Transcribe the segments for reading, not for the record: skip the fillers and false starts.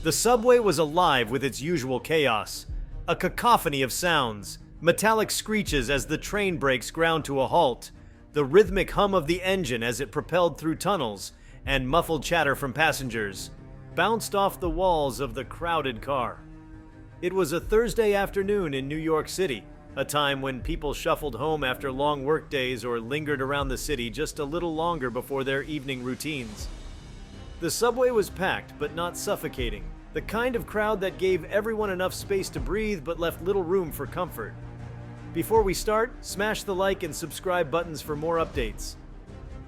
The subway was alive with its usual chaos. A cacophony of sounds, metallic screeches as the train brakes ground to a halt, the rhythmic hum of the engine as it propelled through tunnels, and muffled chatter from passengers, bounced off the walls of the crowded car. It was a Thursday afternoon in New York City, a time when people shuffled home after long workdays or lingered around the city just a little longer before their evening routines. The subway was packed, but not suffocating, the kind of crowd that gave everyone enough space to breathe but left little room for comfort. Before we start, smash the like and subscribe buttons for more updates.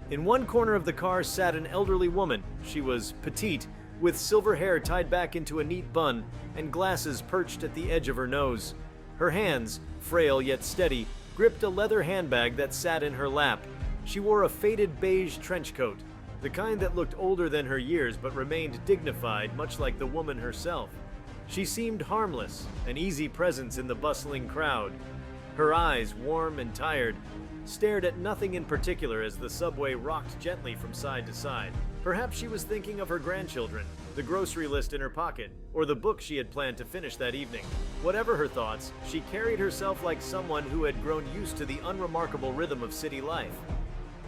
In one corner of the car sat an elderly woman. She was petite, with silver hair tied back into a neat bun and glasses perched at the edge of her nose. Her hands, frail yet steady, gripped a leather handbag that sat in her lap. She wore a faded beige trench coat, the kind that looked older than her years but remained dignified, much like the woman herself. She seemed harmless, an easy presence in the bustling crowd. Her eyes, warm and tired, stared at nothing in particular as the subway rocked gently from side to side. Perhaps she was thinking of her grandchildren, the grocery list in her pocket, or the book she had planned to finish that evening. Whatever her thoughts, she carried herself like someone who had grown used to the unremarkable rhythm of city life.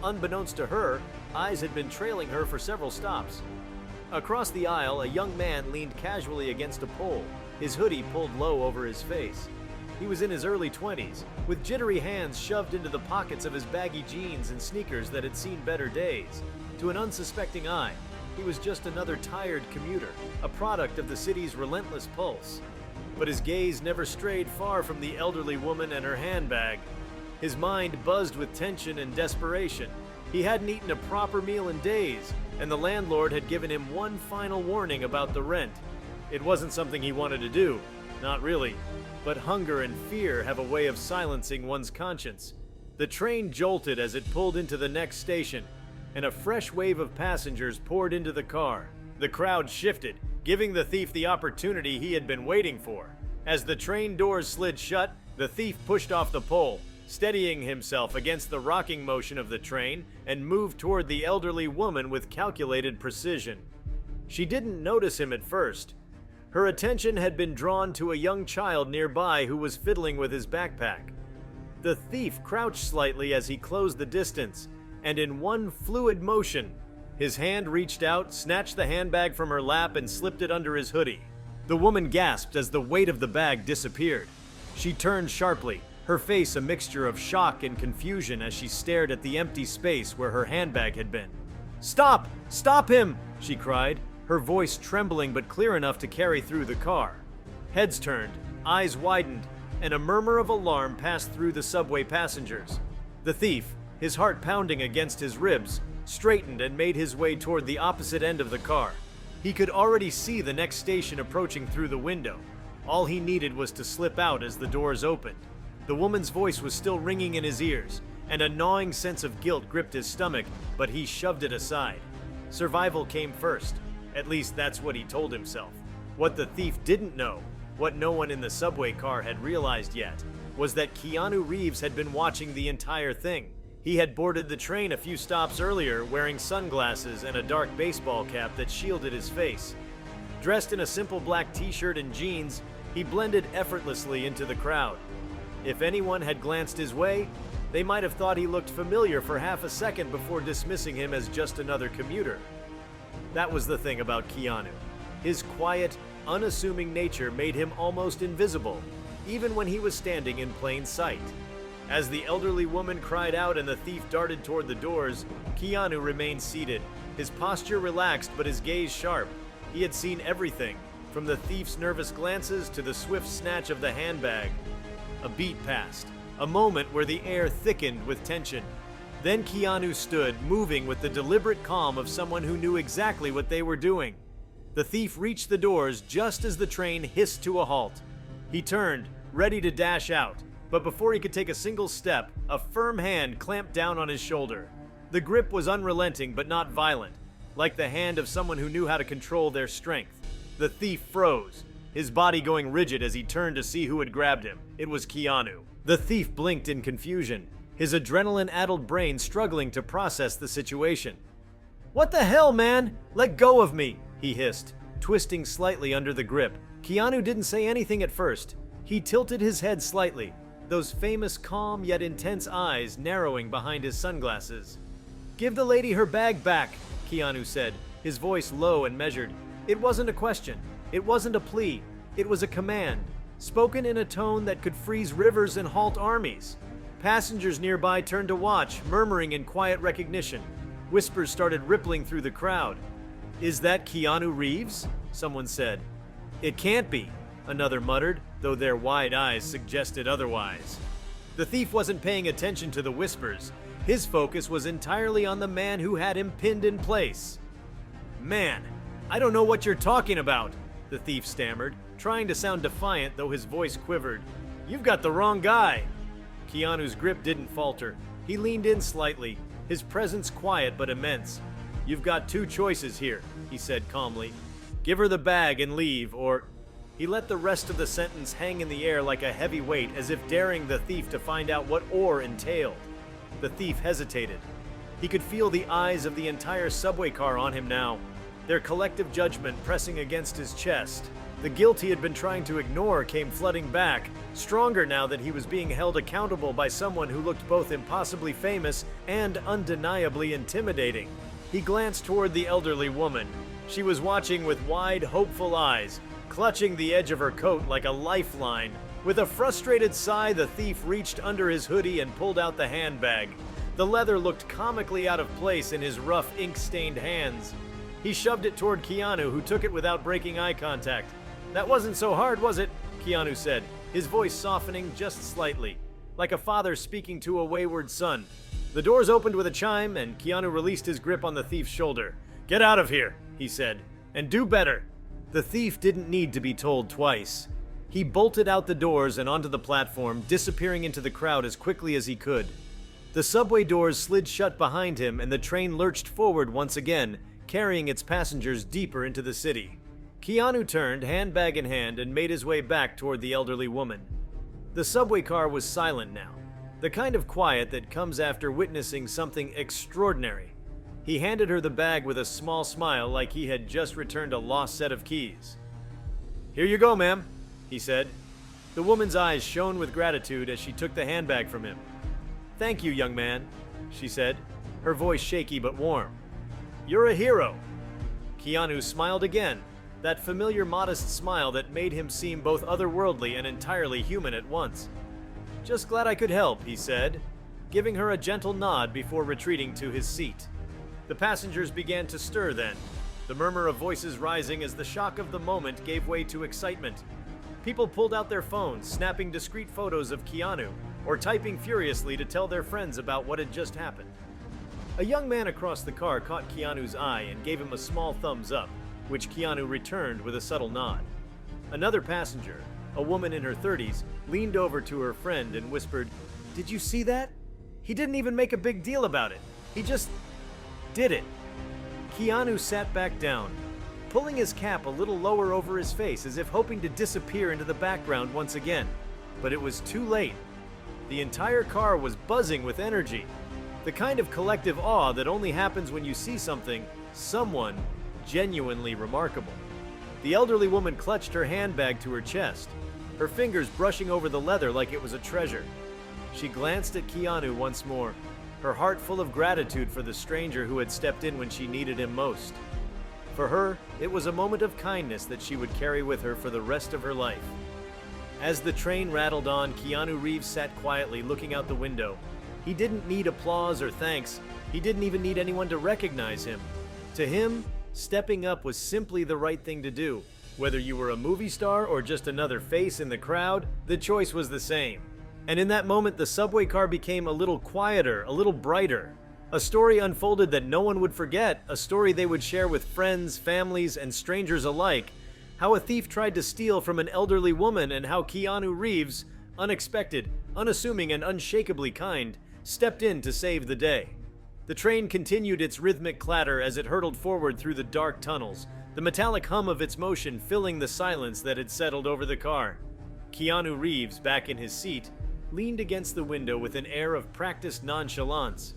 Unbeknownst to her, eyes had been trailing her for several stops. Across the aisle, a young man leaned casually against a pole, his hoodie pulled low over his face. He was in his early 20s, with jittery hands shoved into the pockets of his baggy jeans and sneakers that had seen better days. To an unsuspecting eye, he was just another tired commuter, a product of the city's relentless pulse. But his gaze never strayed far from the elderly woman and her handbag. His mind buzzed with tension and desperation. He hadn't eaten a proper meal in days, and the landlord had given him one final warning about the rent. It wasn't something he wanted to do, not really. But hunger and fear have a way of silencing one's conscience. The train jolted as it pulled into the next station, and a fresh wave of passengers poured into the car. The crowd shifted, giving the thief the opportunity he had been waiting for. As the train doors slid shut, the thief pushed off the pole, steadying himself against the rocking motion of the train, and moved toward the elderly woman with calculated precision. She didn't notice him at first. Her attention had been drawn to a young child nearby who was fiddling with his backpack. The thief crouched slightly as he closed the distance, and in one fluid motion, his hand reached out, snatched the handbag from her lap, and slipped it under his hoodie. The woman gasped as the weight of the bag disappeared. She turned sharply, her face a mixture of shock and confusion as she stared at the empty space where her handbag had been. "Stop! Stop him!" she cried, her voice trembling but clear enough to carry through the car. Heads turned, eyes widened, and a murmur of alarm passed through the subway passengers. The thief, his heart pounding against his ribs, straightened and made his way toward the opposite end of the car. He could already see the next station approaching through the window. All he needed was to slip out as the doors opened. The woman's voice was still ringing in his ears, and a gnawing sense of guilt gripped his stomach, but he shoved it aside. Survival came first. At least that's what he told himself. What the thief didn't know, what no one in the subway car had realized yet, was that Keanu Reeves had been watching the entire thing. He had boarded the train a few stops earlier wearing sunglasses and a dark baseball cap that shielded his face. Dressed in a simple black t-shirt and jeans, he blended effortlessly into the crowd. If anyone had glanced his way, they might have thought he looked familiar for half a second before dismissing him as just another commuter. That was the thing about Keanu. His quiet, unassuming nature made him almost invisible, even when he was standing in plain sight. As the elderly woman cried out and the thief darted toward the doors, Keanu remained seated, his posture relaxed but his gaze sharp. He had seen everything, from the thief's nervous glances to the swift snatch of the handbag. A beat passed, a moment where the air thickened with tension. Then Keanu stood, moving with the deliberate calm of someone who knew exactly what they were doing. The thief reached the doors just as the train hissed to a halt. He turned, ready to dash out, but before he could take a single step, a firm hand clamped down on his shoulder. The grip was unrelenting but not violent, like the hand of someone who knew how to control their strength. The thief froze, his body going rigid as he turned to see who had grabbed him. It was Keanu. The thief blinked in confusion, his adrenaline-addled brain struggling to process the situation. "What the hell, man? Let go of me," he hissed, twisting slightly under the grip. Keanu didn't say anything at first. He tilted his head slightly, those famous calm yet intense eyes narrowing behind his sunglasses. "Give the lady her bag back," Keanu said, his voice low and measured. It wasn't a question. It wasn't a plea. It was a command, spoken in a tone that could freeze rivers and halt armies. Passengers nearby turned to watch, murmuring in quiet recognition. Whispers started rippling through the crowd. "Is that Keanu Reeves?" someone said. "It can't be," another muttered, though their wide eyes suggested otherwise. The thief wasn't paying attention to the whispers. His focus was entirely on the man who had him pinned in place. "Man, I don't know what you're talking about," the thief stammered, trying to sound defiant though his voice quivered. "You've got the wrong guy." Keanu's grip didn't falter. He leaned in slightly, his presence quiet but immense. "You've got two choices here," he said calmly. "Give her the bag and leave, or—" He let the rest of the sentence hang in the air like a heavy weight, as if daring the thief to find out what "or" entailed. The thief hesitated. He could feel the eyes of the entire subway car on him now, their collective judgment pressing against his chest. The guilt he had been trying to ignore came flooding back, stronger now that he was being held accountable by someone who looked both impossibly famous and undeniably intimidating. He glanced toward the elderly woman. She was watching with wide, hopeful eyes, clutching the edge of her coat like a lifeline. With a frustrated sigh, the thief reached under his hoodie and pulled out the handbag. The leather looked comically out of place in his rough, ink-stained hands. He shoved it toward Keanu, who took it without breaking eye contact. "That wasn't so hard, was it?" Keanu said, his voice softening just slightly, like a father speaking to a wayward son. The doors opened with a chime, and Keanu released his grip on the thief's shoulder. "Get out of here," he said, "and do better." The thief didn't need to be told twice. He bolted out the doors and onto the platform, disappearing into the crowd as quickly as he could. The subway doors slid shut behind him, and the train lurched forward once again, carrying its passengers deeper into the city. Keanu turned, handbag in hand, and made his way back toward the elderly woman. The subway car was silent now, the kind of quiet that comes after witnessing something extraordinary. He handed her the bag with a small smile, like he had just returned a lost set of keys. "Here you go, ma'am," he said. The woman's eyes shone with gratitude as she took the handbag from him. "Thank you, young man," she said, her voice shaky but warm. "You're a hero." Keanu smiled again, that familiar modest smile that made him seem both otherworldly and entirely human at once. "Just glad I could help," he said, giving her a gentle nod before retreating to his seat. The passengers began to stir then, the murmur of voices rising as the shock of the moment gave way to excitement. People pulled out their phones, snapping discreet photos of Keanu, or typing furiously to tell their friends about what had just happened. A young man across the car caught Keanu's eye and gave him a small thumbs up, which Keanu returned with a subtle nod. Another passenger, a woman in her 30s, leaned over to her friend and whispered, "Did you see that? He didn't even make a big deal about it. He just did it." Keanu sat back down, pulling his cap a little lower over his face as if hoping to disappear into the background once again. But it was too late. The entire car was buzzing with energy, the kind of collective awe that only happens when you see someone genuinely remarkable. The elderly woman clutched her handbag to her chest, her fingers brushing over the leather like it was a treasure. She glanced at Keanu once more, her heart full of gratitude for the stranger who had stepped in when she needed him most. For her, it was a moment of kindness that she would carry with her for the rest of her life. As the train rattled on, Keanu Reeves sat quietly looking out the window. He didn't need applause or thanks. He didn't even need anyone to recognize him. To him, stepping up was simply the right thing to do. Whether you were a movie star or just another face in the crowd, the choice was the same. And in that moment, the subway car became a little quieter, a little brighter. A story unfolded that no one would forget, a story they would share with friends, families, and strangers alike. How a thief tried to steal from an elderly woman, and how Keanu Reeves, unexpected, unassuming, and unshakably kind, stepped in to save the day. The train continued its rhythmic clatter as it hurtled forward through the dark tunnels, the metallic hum of its motion filling the silence that had settled over the car. Keanu Reeves, back in his seat, leaned against the window with an air of practiced nonchalance.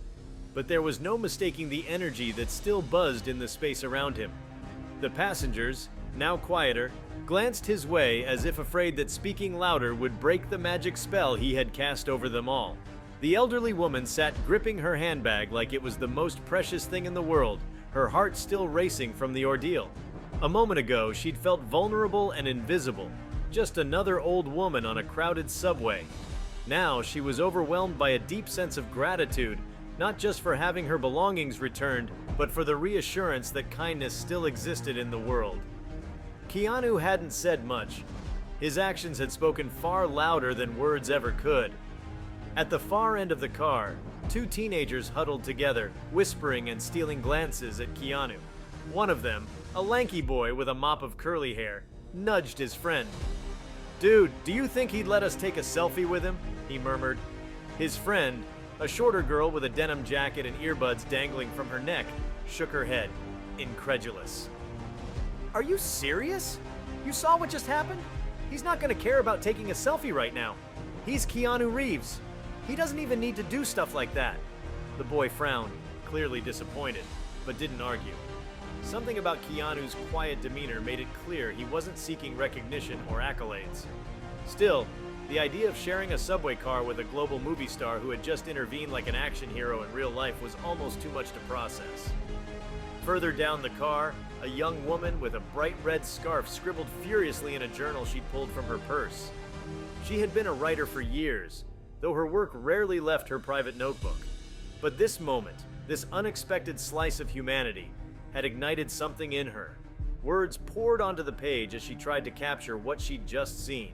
But there was no mistaking the energy that still buzzed in the space around him. The passengers, now quieter, glanced his way as if afraid that speaking louder would break the magic spell he had cast over them all. The elderly woman sat gripping her handbag like it was the most precious thing in the world, her heart still racing from the ordeal. A moment ago, she'd felt vulnerable and invisible, just another old woman on a crowded subway. Now, she was overwhelmed by a deep sense of gratitude, not just for having her belongings returned, but for the reassurance that kindness still existed in the world. Keanu hadn't said much. His actions had spoken far louder than words ever could. At the far end of the car, two teenagers huddled together, whispering and stealing glances at Keanu. One of them, a lanky boy with a mop of curly hair, nudged his friend. "Dude, do you think he'd let us take a selfie with him?" he murmured. His friend, a shorter girl with a denim jacket and earbuds dangling from her neck, shook her head, incredulous. "Are you serious? You saw what just happened? He's not going to care about taking a selfie right now. He's Keanu Reeves. He doesn't even need to do stuff like that." The boy frowned, clearly disappointed, but didn't argue. Something about Keanu's quiet demeanor made it clear he wasn't seeking recognition or accolades. Still, the idea of sharing a subway car with a global movie star who had just intervened like an action hero in real life was almost too much to process. Further down the car, a young woman with a bright red scarf scribbled furiously in a journal she'd pulled from her purse. She had been a writer for years, though her work rarely left her private notebook. But this moment, this unexpected slice of humanity, had ignited something in her. Words poured onto the page as she tried to capture what she'd just seen.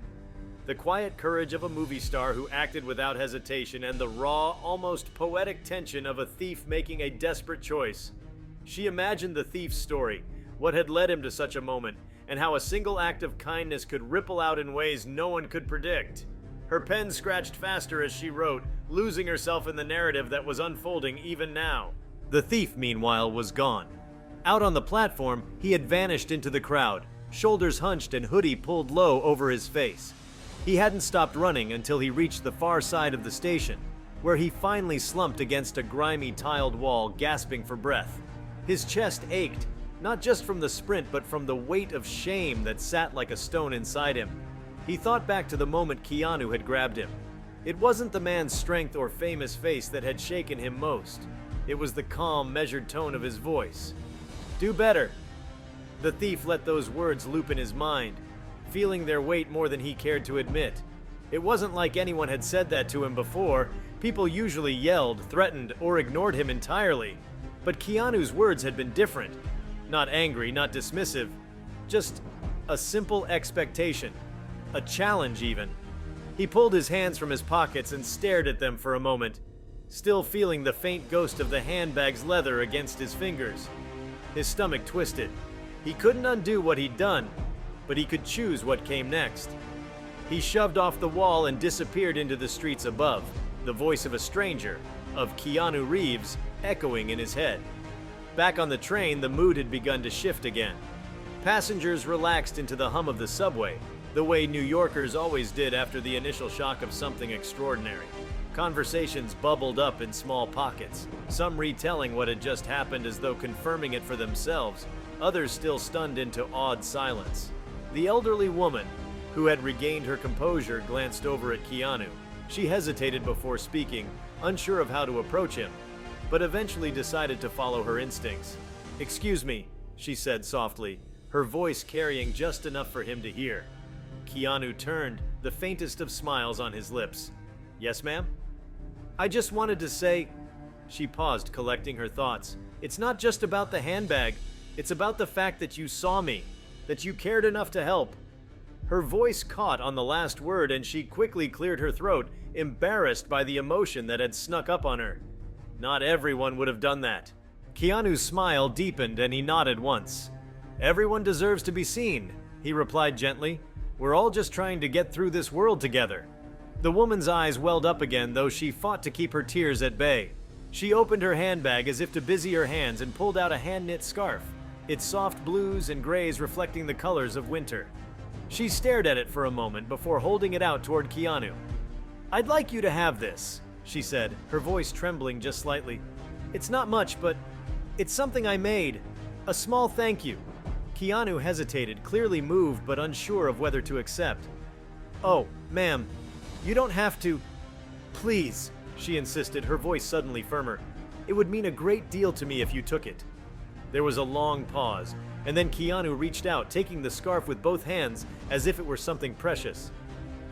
The quiet courage of a movie star who acted without hesitation and the raw, almost poetic tension of a thief making a desperate choice. She imagined the thief's story, what had led him to such a moment, and how a single act of kindness could ripple out in ways no one could predict. Her pen scratched faster as she wrote, losing herself in the narrative that was unfolding even now. The thief, meanwhile, was gone. Out on the platform, he had vanished into the crowd, shoulders hunched and hoodie pulled low over his face. He hadn't stopped running until he reached the far side of the station, where he finally slumped against a grimy tiled wall, gasping for breath. His chest ached, not just from the sprint but from the weight of shame that sat like a stone inside him. He thought back to the moment Keanu had grabbed him. It wasn't the man's strength or famous face that had shaken him most. It was the calm, measured tone of his voice. "Do better." The thief let those words loop in his mind, feeling their weight more than he cared to admit. It wasn't like anyone had said that to him before. People usually yelled, threatened, or ignored him entirely. But Keanu's words had been different. Not angry, not dismissive. Just a simple expectation. A challenge, even. He pulled his hands from his pockets and stared at them for a moment, still feeling the faint ghost of the handbag's leather against his fingers. His stomach twisted. He couldn't undo what he'd done, but he could choose what came next. He shoved off the wall and disappeared into the streets above, the voice of a stranger, of Keanu Reeves, echoing in his head. Back on the train, the mood had begun to shift again. Passengers relaxed into the hum of the subway, the way New Yorkers always did after the initial shock of something extraordinary. Conversations bubbled up in small pockets, some retelling what had just happened as though confirming it for themselves, others still stunned into awed silence. The elderly woman, who had regained her composure, glanced over at Keanu. She hesitated before speaking, unsure of how to approach him, but eventually decided to follow her instincts. "Excuse me," she said softly, her voice carrying just enough for him to hear. Keanu turned, the faintest of smiles on his lips. "Yes, ma'am?" "I just wanted to say..." She paused, collecting her thoughts. "It's not just about the handbag. It's about the fact that you saw me, that you cared enough to help." Her voice caught on the last word and she quickly cleared her throat, embarrassed by the emotion that had snuck up on her. Not everyone would have done that. Keanu's smile deepened and he nodded once. "Everyone deserves to be seen," he replied gently. "We're all just trying to get through this world together." The woman's eyes welled up again, though she fought to keep her tears at bay. She opened her handbag as if to busy her hands and pulled out a hand-knit scarf, its soft blues and grays reflecting the colors of winter. She stared at it for a moment before holding it out toward Keanu. "I'd like you to have this," she said, her voice trembling just slightly. "It's not much, but it's something I made. A small thank you." Keanu hesitated, clearly moved but unsure of whether to accept. "Oh, ma'am, you don't have to. Please," she insisted, her voice suddenly firmer. "It would mean a great deal to me if you took it." There was a long pause, and then Keanu reached out, taking the scarf with both hands as if it were something precious.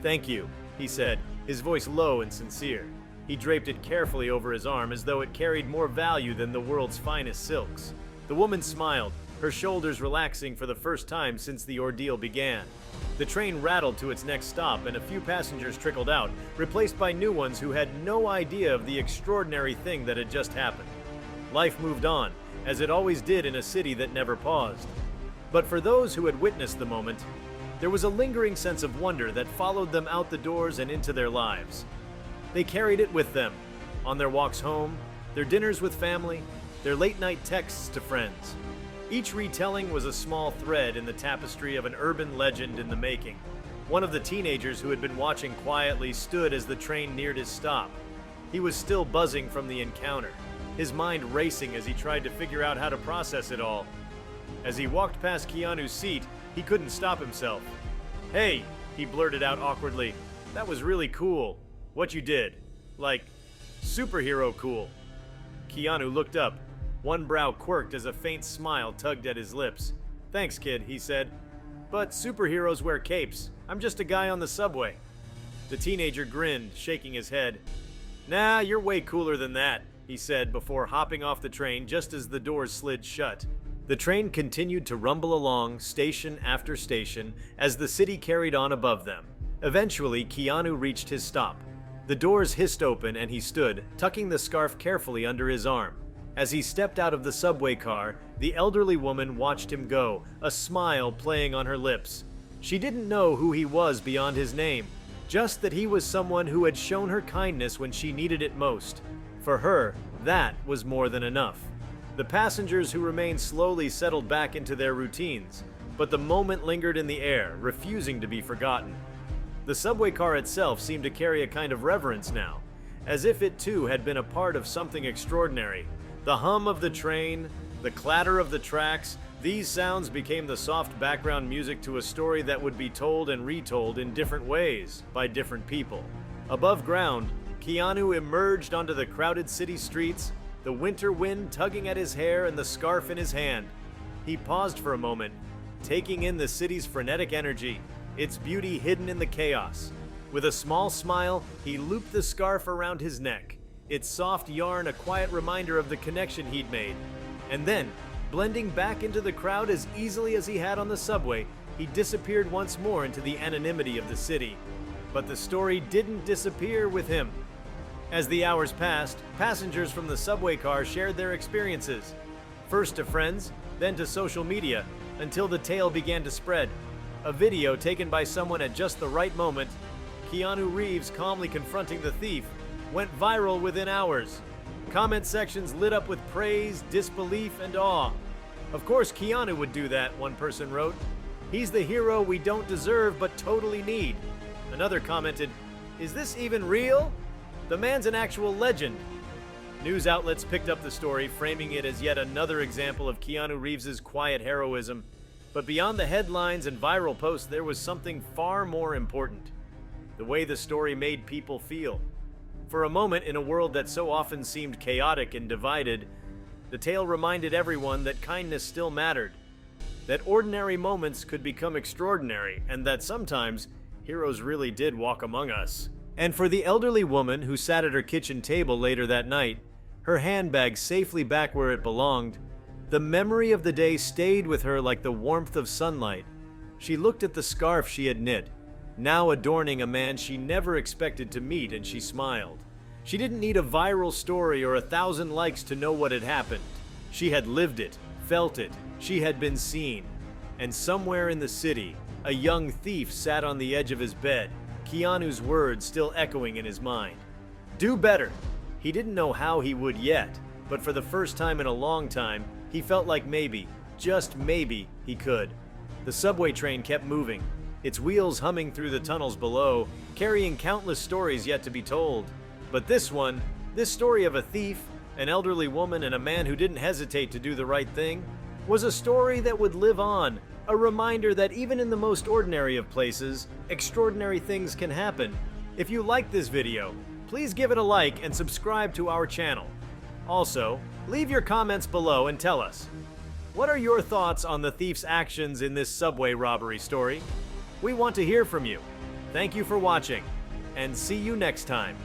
"Thank you," he said, his voice low and sincere. He draped it carefully over his arm as though it carried more value than the world's finest silks. The woman smiled, her shoulders relaxing for the first time since the ordeal began. The train rattled to its next stop and a few passengers trickled out, replaced by new ones who had no idea of the extraordinary thing that had just happened. Life moved on, as it always did in a city that never paused. But for those who had witnessed the moment, there was a lingering sense of wonder that followed them out the doors and into their lives. They carried it with them, on their walks home, their dinners with family, their late-night texts to friends. Each retelling was a small thread in the tapestry of an urban legend in the making. One of the teenagers who had been watching quietly stood as the train neared his stop. He was still buzzing from the encounter, his mind racing as he tried to figure out how to process it all. As he walked past Keanu's seat, he couldn't stop himself. "Hey," he blurted out awkwardly, "that was really cool. What you did. Like, superhero cool." Keanu looked up. One brow quirked as a faint smile tugged at his lips. "Thanks, kid," he said. "But superheroes wear capes. I'm just a guy on the subway." The teenager grinned, shaking his head. "Nah, you're way cooler than that," he said before hopping off the train just as the doors slid shut. The train continued to rumble along, station after station, as the city carried on above them. Eventually, Keanu reached his stop. The doors hissed open and he stood, tucking the scarf carefully under his arm. As he stepped out of the subway car, the elderly woman watched him go, a smile playing on her lips. She didn't know who he was beyond his name, just that he was someone who had shown her kindness when she needed it most. For her, that was more than enough. The passengers who remained slowly settled back into their routines, but the moment lingered in the air, refusing to be forgotten. The subway car itself seemed to carry a kind of reverence now, as if it too had been a part of something extraordinary. The hum of the train, the clatter of the tracks, these sounds became the soft background music to a story that would be told and retold in different ways by different people. Above ground, Keanu emerged onto the crowded city streets, the winter wind tugging at his hair and the scarf in his hand. He paused for a moment, taking in the city's frenetic energy, its beauty hidden in the chaos. With a small smile, he looped the scarf around his neck, its soft yarn a quiet reminder of the connection he'd made. And then, blending back into the crowd as easily as he had on the subway, he disappeared once more into the anonymity of the city. But the story didn't disappear with him. As the hours passed, passengers from the subway car shared their experiences, first to friends, then to social media, until the tale began to spread. A video taken by someone at just the right moment, Keanu Reeves calmly confronting the thief, went viral within hours. Comment sections lit up with praise, disbelief, and awe. "Of course Keanu would do that," one person wrote. "He's the hero we don't deserve but totally need." Another commented, "Is this even real? The man's an actual legend." News outlets picked up the story, framing it as yet another example of Keanu Reeves' quiet heroism. But beyond the headlines and viral posts, there was something far more important: the way the story made people feel. For a moment, in a world that so often seemed chaotic and divided, the tale reminded everyone that kindness still mattered, that ordinary moments could become extraordinary, and that sometimes heroes really did walk among us. And for the elderly woman who sat at her kitchen table later that night, her handbag safely back where it belonged, the memory of the day stayed with her like the warmth of sunlight. She looked at the scarf she had knit, now adorning a man she never expected to meet, and she smiled. She didn't need a viral story or 1,000 likes to know what had happened. She had lived it, felt it, she had been seen. And somewhere in the city, a young thief sat on the edge of his bed, Keanu's words still echoing in his mind. Do better. He didn't know how he would yet, but for the first time in a long time, he felt like maybe, just maybe, he could. The subway train kept moving, its wheels humming through the tunnels below, carrying countless stories yet to be told. But this story of a thief, an elderly woman, and a man who didn't hesitate to do the right thing, was a story that would live on, a reminder that even in the most ordinary of places, extraordinary things can happen. If you liked this video, please give it a like and subscribe to our channel. Also, leave your comments below and tell us, what are your thoughts on the thief's actions in this subway robbery story? We want to hear from you. Thank you for watching, and see you next time.